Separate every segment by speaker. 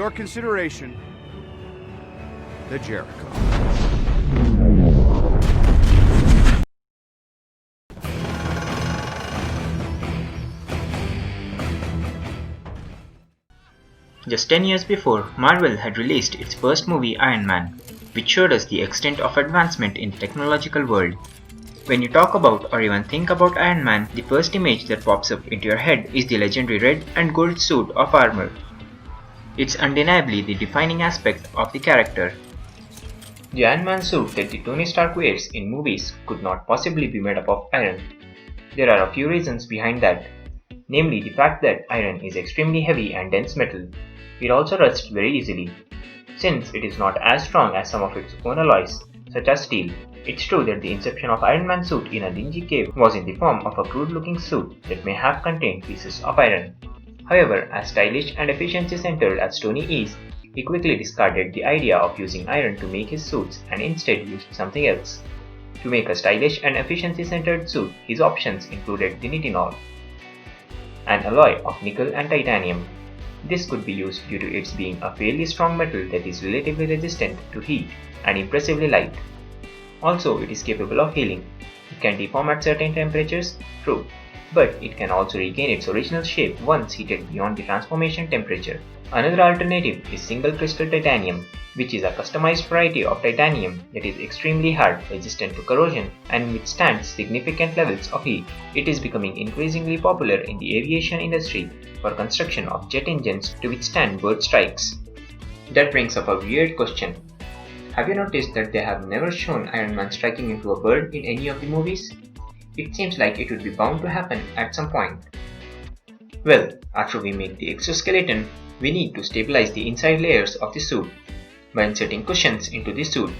Speaker 1: your consideration, the Jericho.
Speaker 2: Just 10 years before, Marvel had released its first movie Iron Man, which showed us the extent of advancement in the technological world. When you talk about or even think about Iron Man, the first image that pops up into your head is the legendary red and gold suit of armor. It's undeniably the defining aspect of the character. The Iron Man suit that the Tony Stark wears in movies could not possibly be made up of iron. There are a few reasons behind that, namely the fact that iron is extremely heavy and dense metal. It also rusts very easily. Since it is not as strong as some of its own alloys, such as steel, it's true that the inception of Iron Man's suit in a dingy cave was in the form of a crude-looking suit that may have contained pieces of iron. However, as stylish and efficiency-centered as Tony is, he quickly discarded the idea of using iron to make his suits and instead used something else. To make a stylish and efficiency-centered suit, his options included the nitinol, an alloy of nickel and titanium. This could be used due to its being a fairly strong metal that is relatively resistant to heat and impressively light. Also, it is capable of healing. It can deform at certain temperatures, true, but it can also regain its original shape once heated beyond the transformation temperature. Another alternative is single crystal titanium, which is a customized variety of titanium that is extremely hard, resistant to corrosion, and withstands significant levels of heat. It is becoming increasingly popular in the aviation industry for construction of jet engines to withstand bird strikes. That brings up a weird question. Have you noticed that they have never shown Iron Man striking into a bird in any of the movies? It seems like it would be bound to happen at some point. Well, after we make the exoskeleton, we need to stabilize the inside layers of the suit by inserting cushions into the suit.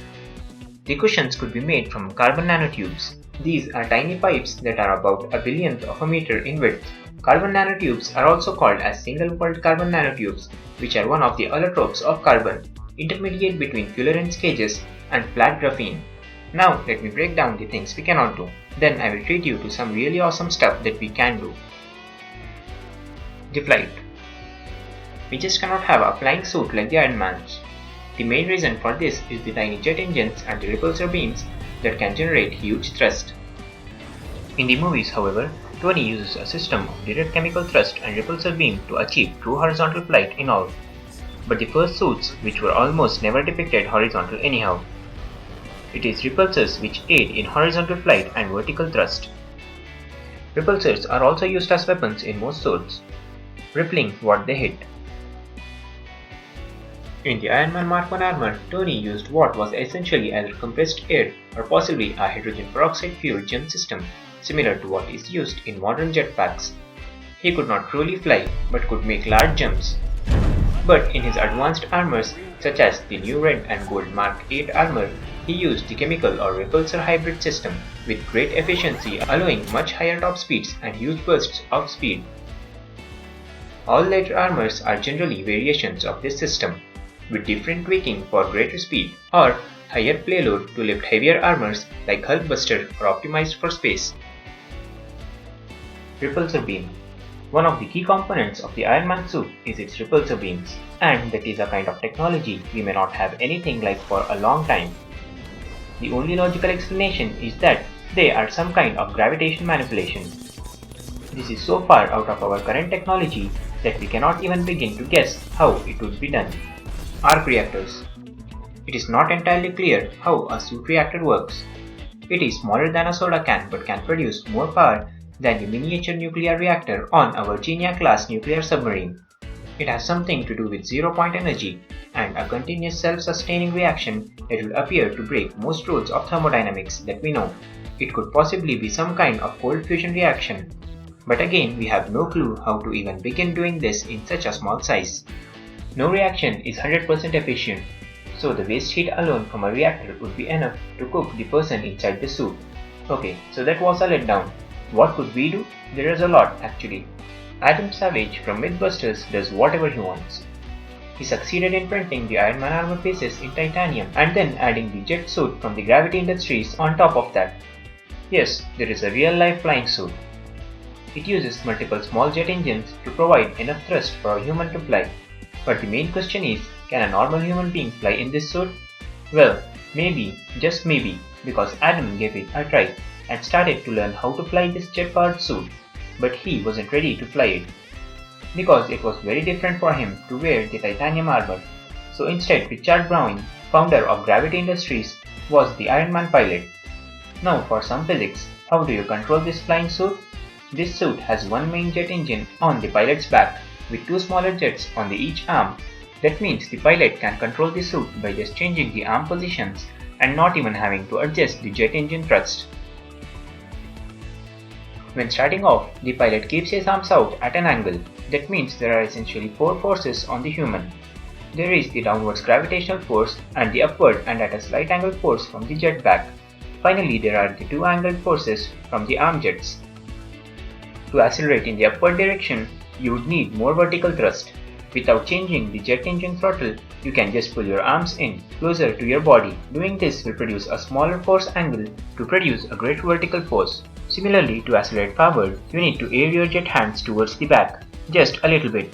Speaker 2: The cushions could be made from carbon nanotubes. These are tiny pipes that are about a billionth of a meter in width. Carbon nanotubes are also called as single-walled carbon nanotubes, which are one of the allotropes of carbon, intermediate between Fullerene's cages and flat graphene. Now let me break down the things we cannot do. Then I will treat you to some really awesome stuff that we can do. The flight. We just cannot have a flying suit like the Iron Man's. The main reason for this is the tiny jet engines and the repulsor beams that can generate huge thrust. In the movies, however, Tony uses a system of direct chemical thrust and repulsor beam to achieve true horizontal flight in all. But the first suits, which were almost never depicted horizontal anyhow. It is repulsors which aid in horizontal flight and vertical thrust. Repulsors are also used as weapons in most suits, rippling what they hit. In the Iron Man Mark I armor, Tony used what was essentially either compressed air or possibly a hydrogen peroxide fuel gem system, similar to what is used in modern jetpacks. He could not truly fly, but could make large jumps. But in his advanced armors, such as the new red and gold Mark 8 armor, he used the chemical or repulsor hybrid system with great efficiency, allowing much higher top speeds and huge bursts of speed. All later armors are generally variations of this system, with different tweaking for greater speed or higher payload to lift heavier armors like Hulkbuster or optimized for space. Repulsor beam. One of the key components of the Iron Man suit is its repulsor beams, and that is a kind of technology we may not have anything like for a long time. The only logical explanation is that they are some kind of gravitation manipulation. This is so far out of our current technology that we cannot even begin to guess how it would be done. Arc reactors. It is not entirely clear how a suit reactor works. It is smaller than a soda can but can produce more power than the miniature nuclear reactor on a Virginia-class nuclear submarine. It has something to do with zero-point energy and a continuous self-sustaining reaction that will appear to break most rules of thermodynamics that we know. It could possibly be some kind of cold fusion reaction. But again, we have no clue how to even begin doing this in such a small size. No reaction is 100% efficient, so the waste heat alone from a reactor would be enough to cook the person inside the suit. Okay, so that was a letdown. What could we do? There is a lot actually. Adam Savage from Mythbusters does whatever he wants. He succeeded in printing the Iron Man armor pieces in titanium and then adding the jet suit from the Gravity Industries on top of that. Yes, there is a real-life flying suit. It uses multiple small jet engines to provide enough thrust for a human to fly. But the main question is, can a normal human being fly in this suit? Well, maybe, just maybe, because Adam gave it a try and started to learn how to fly this jet-powered suit, but he wasn't ready to fly it, because it was very different for him to wear the titanium armor. So instead, Richard Browning, founder of Gravity Industries, was the Iron Man pilot. Now for some physics, how do you control this flying suit? This suit has one main jet engine on the pilot's back, with two smaller jets on each arm. That means the pilot can control the suit by just changing the arm positions and not even having to adjust the jet engine thrust. When starting off, the pilot keeps his arms out at an angle. That means there are essentially four forces on the human. There is the downwards gravitational force and the upward and at a slight angle force from the jet back. Finally, there are the two angled forces from the arm jets. To accelerate in the upward direction, you would need more vertical thrust. Without changing the jet engine throttle, you can just pull your arms in, closer to your body. Doing this will produce a smaller force angle to produce a great vertical force. Similarly, to accelerate forward, you need to air your jet hands towards the back, just a little bit.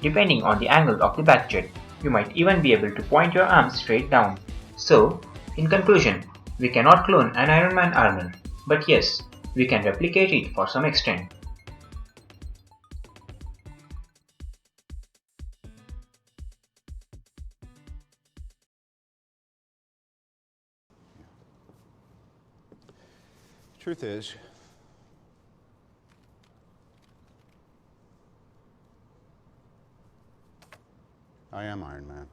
Speaker 2: Depending on the angle of the back jet, you might even be able to point your arms straight down. So, in conclusion, we cannot clone an Iron Man armor, but yes, we can replicate it for some extent.
Speaker 1: Truth is, I am Iron Man.